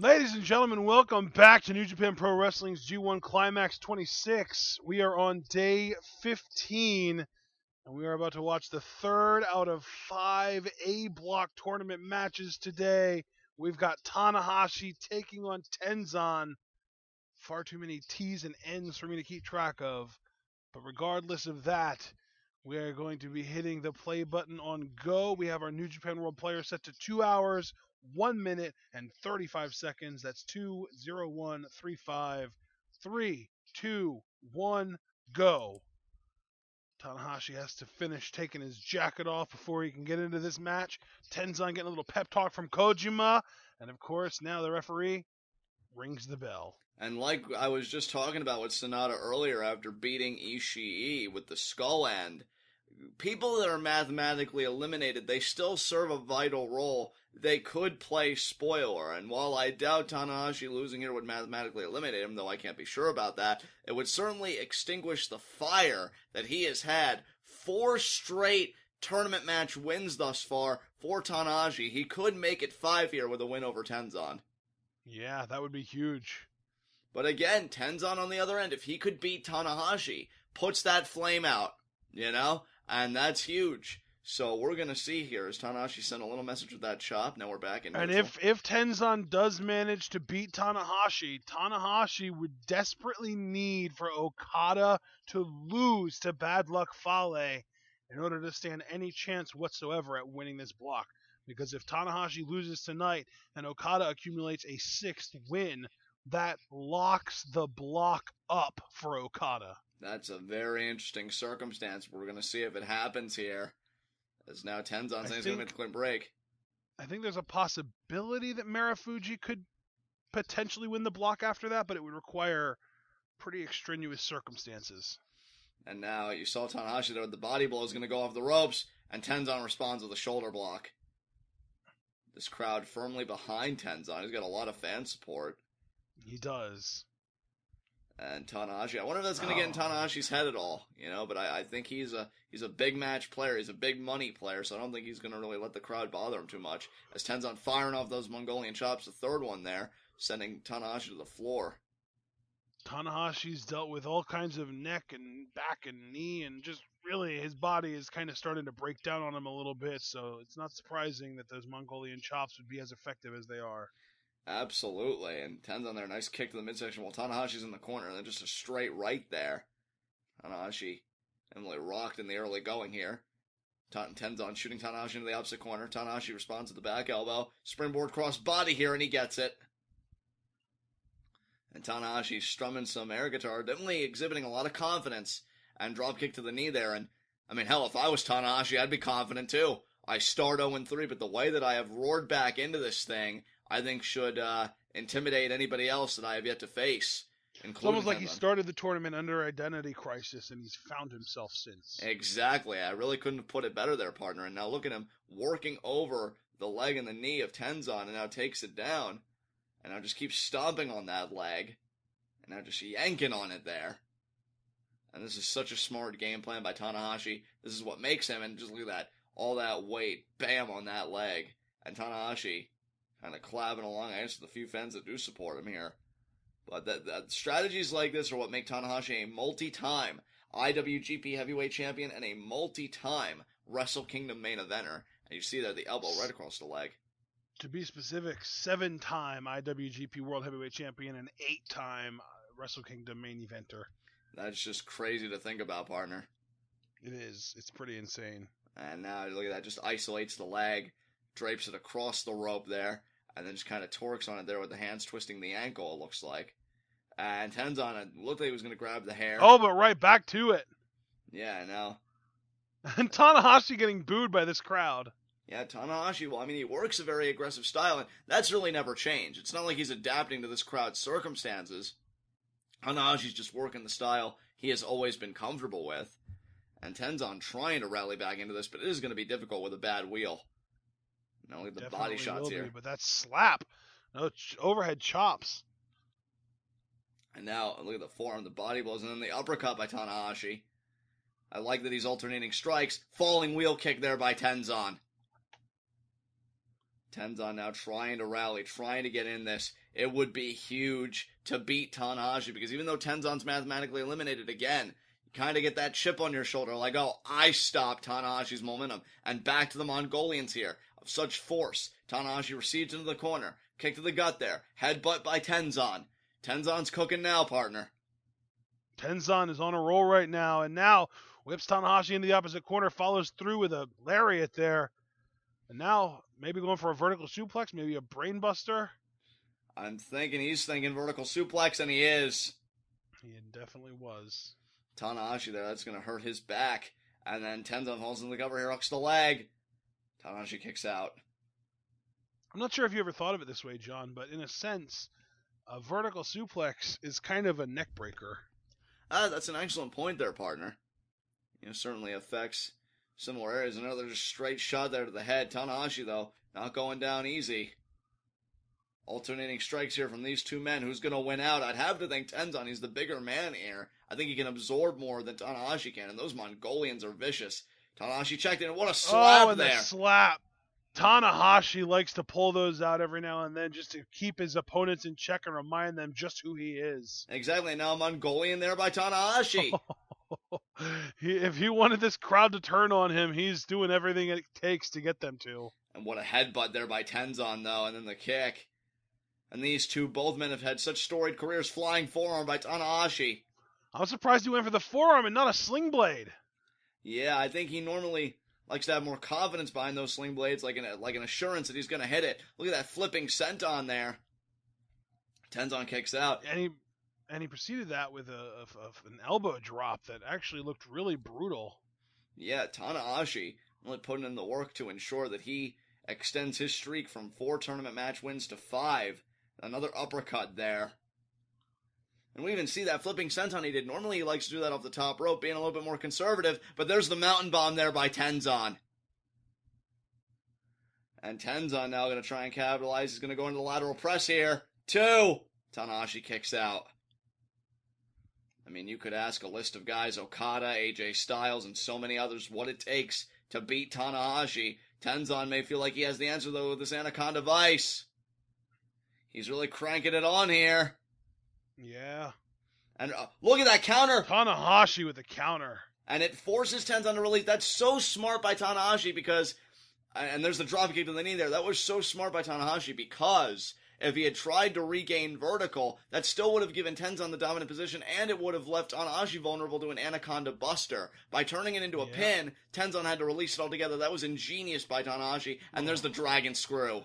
Ladies and gentlemen, welcome back to New Japan Pro Wrestling's G1 Climax 26. We are on day 15, and we are about to watch the third out of 5 A-Block tournament matches today. We've got Tanahashi taking on Tenzan. Far too many T's and N's for me to keep track of. But regardless of that, we are going to be hitting the play button on go. We have our New Japan World Player set to 2 hours, 1 minute, and 35 seconds. That's 2:01:35. 3, 2, 1, go. Tanahashi has to finish taking his jacket off before he can get into this match. Tenzan getting a little pep talk from Kojima. And of course, now the referee rings the bell. And like I was just talking about with Sonata earlier after beating Ishii with the skull end, people that are mathematically eliminated, they still serve a vital role. They could play spoiler, and while I doubt Tanahashi losing here would mathematically eliminate him, though I can't be sure about that, it would certainly extinguish the fire that he has had. 4 straight tournament match wins thus far for Tanahashi. He could make it 5 here with a win over Tenzan. Yeah, that would be huge. But again, Tenzan on the other end, if he could beat Tanahashi, puts that flame out, and that's huge. So we're going to see here as Tanahashi sent a little message with that chop. Now we're back in neutral. And if Tenzan does manage to beat Tanahashi, Tanahashi would desperately need for Okada to lose to Bad Luck Fale in order to stand any chance whatsoever at winning this block. Because if Tanahashi loses tonight and Okada accumulates a 6th win, that locks the block up for Okada. That's a very interesting circumstance. We're going to see if it happens here. As now Tenzan saying he's going to make a clean break. I think there's a possibility that Marufuji could potentially win the block after that, but it would require pretty extraneous circumstances. And now you saw Tanahashi there with the body blow is going to go off the ropes, and Tenzan responds with a shoulder block. This crowd firmly behind Tenzan. He's got a lot of fan support. He does. And Tanahashi, I wonder if that's going to get in Tanahashi's head at all, but I think he's a big match player. He's a big money player, so I don't think he's going to really let the crowd bother him too much. As Tenzan firing off those Mongolian chops, the third one there, sending Tanahashi to the floor. Tanahashi's dealt with all kinds of neck and back and knee, and just really his body is kind of starting to break down on him a little bit, so it's not surprising that those Mongolian chops would be as effective as they are. Absolutely, and Tenzan there, nice kick to the midsection while Tanahashi's in the corner, and then just a straight right there. Tanahashi, Emily rocked in the early going here. Tenzan shooting Tanahashi into the opposite corner. Tanahashi responds with the back elbow. Springboard cross body here, and he gets it. And Tanahashi strumming some air guitar, definitely exhibiting a lot of confidence, and drop kick to the knee there. And, hell, if I was Tanahashi, I'd be confident too. I start 0-3, but the way that I have roared back into this thing, I think should intimidate anybody else that I have yet to face. It's almost like he started the tournament under identity crisis, and he's found himself since. Exactly. I really couldn't have put it better there, partner. And now look at him working over the leg and the knee of Tenzan, and now takes it down. And now just keeps stomping on that leg. And now just yanking on it there. And this is such a smart game plan by Tanahashi. This is what makes him, and just look at that. All that weight, bam, on that leg. And Tanahashi kind of clapping along against the few fans that do support him here. But strategies like this are what make Tanahashi a multi-time IWGP Heavyweight Champion and a multi-time Wrestle Kingdom main eventer. And you see there the elbow right across the leg. To be specific, 7-time IWGP World Heavyweight Champion and 8-time Wrestle Kingdom main eventer. That's just crazy to think about, partner. It is. It's pretty insane. And now, look at that, just isolates the leg, drapes it across the rope there, and then just kind of torques on it there with the hands twisting the ankle, it looks like. And Tenzan, it looked like he was going to grab the hair. Oh, but right back to it. Yeah, I know. And Tanahashi getting booed by this crowd. Yeah, Tanahashi, well, he works a very aggressive style, and that's really never changed. It's not like he's adapting to this crowd's circumstances. Tanahashi's just working the style he has always been comfortable with. And Tenzan trying to rally back into this, but it is going to be difficult with a bad wheel. Look at the Definitely body shots will here. Be, but that slap. No, overhead chops. And now, look at the forearm, the body blows, and then the uppercut by Tanahashi. I like that he's alternating strikes. Falling wheel kick there by Tenzan. Tenzan now trying to rally, trying to get in this. it would be huge to beat Tanahashi, because even though Tenzan's mathematically eliminated again, you kind of get that chip on your shoulder, like, oh, I stopped Tanahashi's momentum. And back to the Mongolians here, of such force. Tanahashi recedes into the corner, kick to the gut there, headbutt by Tenzan. Tenzan's cooking now, partner. Tenzan is on a roll right now, and now whips Tanahashi into the opposite corner, follows through with a lariat there. And now maybe going for a vertical suplex, maybe a brainbuster. I'm thinking he's thinking vertical suplex, and he is. He definitely was. Tanahashi there, that's going to hurt his back. And then Tenzan falls into the cover here, hooks the leg. Tanahashi kicks out. I'm not sure if you ever thought of it this way, John, but in a sense, a vertical suplex is kind of a neck breaker. That's an excellent point there, partner. Certainly affects similar areas. Another just straight shot there to the head. Tanahashi, though, not going down easy. Alternating strikes here from these two men. Who's going to win out? I'd have to think Tenzan. He's the bigger man here. I think he can absorb more than Tanahashi can, and those Mongolians are vicious. Tanahashi checked in. What a slap and there. The slap. Tanahashi likes to pull those out every now and then just to keep his opponents in check and remind them just who he is. Exactly. Now Mongolian there by Tanahashi. If he wanted this crowd to turn on him, he's doing everything it takes to get them to. And what a headbutt there by Tenzan, though, and then the kick. And these two, both men have had such storied careers. Flying forearm by Tanahashi. I'm surprised he went for the forearm and not a sling blade. Yeah, I think he normally likes to have more confidence behind those sling blades, like an assurance that he's going to hit it. Look at that flipping senton there. Tenzan kicks out. And he preceded that with an elbow drop that actually looked really brutal. Yeah, Tanahashi really putting in the work to ensure that he extends his streak from 4 tournament match wins to 5. Another uppercut there. And we even see that flipping senton he did. Normally he likes to do that off the top rope, being a little bit more conservative, but there's the mountain bomb there by Tenzan. And Tenzan now going to try and capitalize. He's going to go into the lateral press here. 2. Tanahashi kicks out. I mean, you could ask a list of guys, Okada, AJ Styles, and so many others, what it takes to beat Tanahashi. Tenzan may feel like he has the answer, though, with this Anaconda Vice. He's really cranking it on here. Yeah. And look at that counter. Tanahashi with the counter. And it forces Tenzan to release. That's so smart by Tanahashi because, and there's the dropkick to the knee there. That was so smart by Tanahashi because if he had tried to regain vertical, that still would have given Tenzan the dominant position, and it would have left Tanahashi vulnerable to an Anaconda Buster. By turning it into a pin, Tenzan had to release it altogether. That was ingenious by Tanahashi, and there's the Dragon Screw.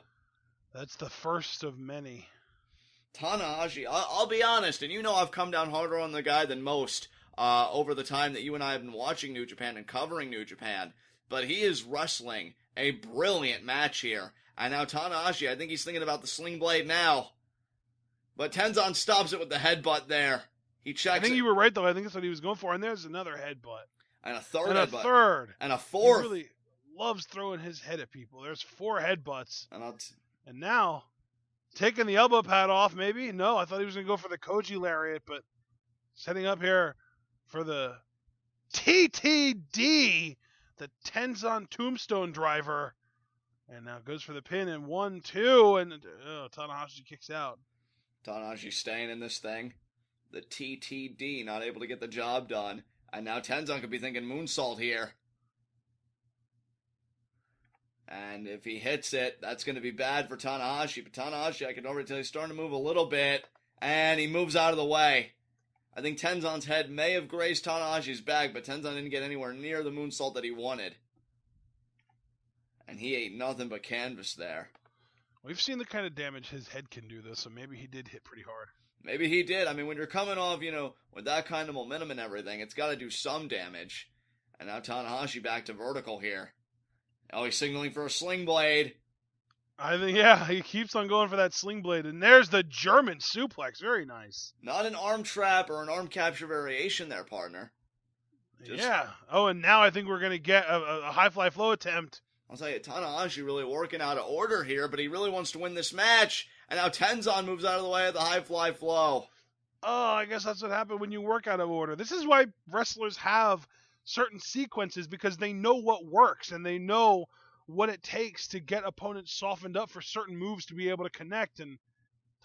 That's the first of many. Tanahashi, I'll be honest, and you know I've come down harder on the guy than most over the time that you and I have been watching New Japan and covering New Japan, but he is wrestling a brilliant match here. And now Tanahashi, I think he's thinking about the sling blade now. But Tenzan stops it with the headbutt there. He checks it. I think you were right, though. I think that's what he was going for. And there's another headbutt. And a third and headbutt. A third. And a fourth. He really loves throwing his head at people. There's 4 headbutts. And now, taking the elbow pad off, maybe? No, I thought he was going to go for the Koji lariat, but setting up here for the TTD, the Tenzan Tombstone Driver. And now goes for the pin in 1, 2, and Tanahashi kicks out. Tanahashi staying in this thing. The TTD not able to get the job done. And now Tenzan could be thinking moonsault here. And if he hits it, that's going to be bad for Tanahashi. But Tanahashi, I can already tell he's starting to move a little bit. And he moves out of the way. I think Tenzan's head may have grazed Tanahashi's back, but Tenzan didn't get anywhere near the moonsault that he wanted. And he ate nothing but canvas there. We've seen the kind of damage his head can do, though, so maybe he did hit pretty hard. Maybe he did. I mean, when you're coming off, with that kind of momentum and everything, it's got to do some damage. And now Tanahashi back to vertical here. Oh, he's signaling for a sling blade. I think, he keeps on going for that sling blade. And there's the German suplex. Very nice. Not an arm trap or an arm capture variation there, partner. Yeah. Oh, and now I think we're going to get a high fly flow attempt. I'll tell you, Tanahashi really working out of order here, but he really wants to win this match. And now Tenzan moves out of the way of the high fly flow. Oh, I guess that's what happened when you work out of order. This is why wrestlers have certain sequences, because they know what works and they know what it takes to get opponents softened up for certain moves to be able to connect. And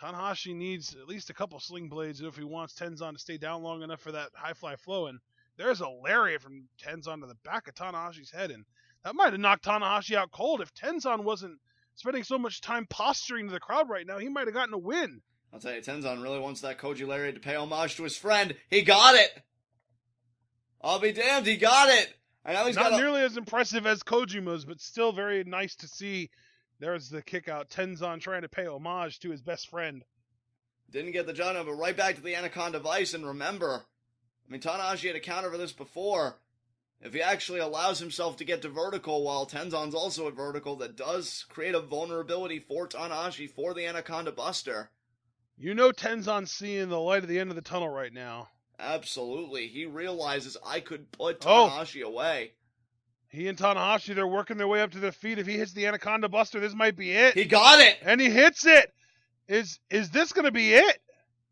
Tanahashi needs at least a couple sling blades if he wants Tenzan to stay down long enough for that high fly flow. And there's a lariat from Tenzan to the back of Tanahashi's head, and that might have knocked Tanahashi out cold. If Tenzan wasn't spending so much time posturing to the crowd right now, he might have gotten a win. I'll tell you, Tenzan really wants that Koji lariat to pay homage to his friend. He got it! I'll be damned, he got it! And now he's Not nearly as impressive as Kojima's, but still very nice to see. There's the kick out. Tenzan trying to pay homage to his best friend. Didn't get the job done, but right back to the Anaconda Vice. And remember, Tanahashi had a counter for this before. If he actually allows himself to get to vertical while Tenzan's also at vertical, that does create a vulnerability for Tanahashi for the Anaconda Buster. You know Tenzan's seeing the light at the end of the tunnel right now. Absolutely. He realizes I could put Tanahashi away. He and Tanahashi, they're working their way up to their feet. If he hits the Anaconda Buster, this might be it. He got it! And he hits it! Is this going to be it?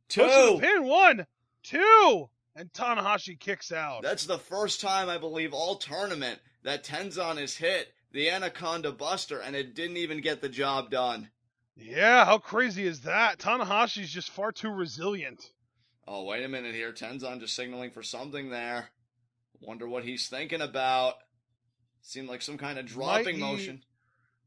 2. Pin 1, 2, and Tanahashi kicks out. That's the first time, I believe, all tournament that Tenzan has hit the Anaconda Buster, and it didn't even get the job done. Yeah, how crazy is that? Tanahashi's just far too resilient. Oh, wait a minute here. Tenzan just signaling for something there. Wonder what he's thinking about. Seemed like some kind of dropping motion.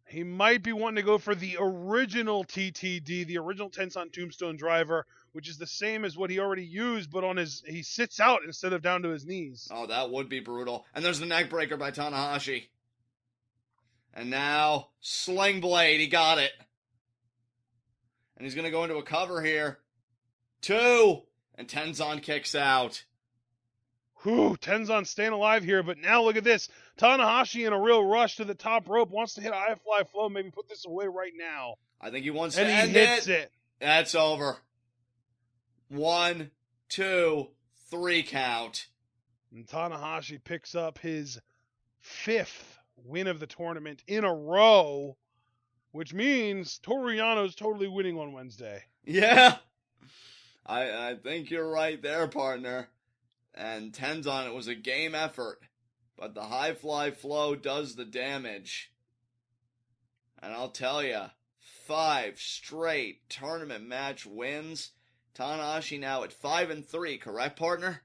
He might be wanting to go for the original TTD, the original Tenzan Tombstone Driver, which is the same as what he already used, but he sits out instead of down to his knees. Oh, that would be brutal. And there's the neck breaker by Tanahashi. And now, Sling Blade, he got it. And he's going to go into a cover here. 2, and Tenzan kicks out. Whew, Tenzan staying alive here, but now look at this. Tanahashi in a real rush to the top rope, wants to hit a high fly flow, maybe put this away right now. I think he wants to end it. And he hits it. That's over. 1, 2, 3 count. And Tanahashi picks up his 5th win of the tournament in a row, which means Toru Yano's totally winning on Wednesday. Yeah. I think you're right there, partner. And Tenzan, it was a game effort, but the high fly flow does the damage. And I'll tell you, 5 straight tournament match wins. Tanahashi now at 5-3, correct, partner?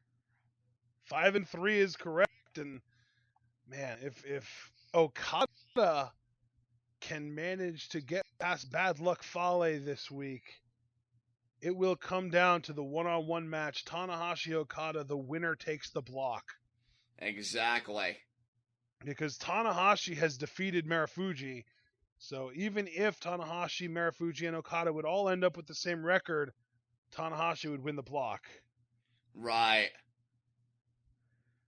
5-3 is correct. And man, if Okada can manage to get past Bad Luck Fale this week, it will come down to the one-on-one match. Tanahashi-Okada, the winner takes the block. Exactly. Because Tanahashi has defeated Marufuji. So even if Tanahashi, Marufuji, and Okada would all end up with the same record, Tanahashi would win the block. Right.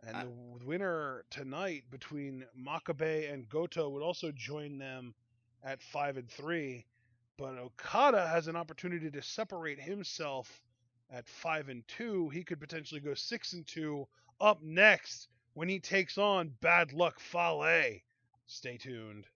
And the winner tonight between Makabe and Goto would also join them at 5-3. But Okada has an opportunity to separate himself at 5-2. He could potentially go 6-2 up next when he takes on Bad Luck Fale. Stay tuned.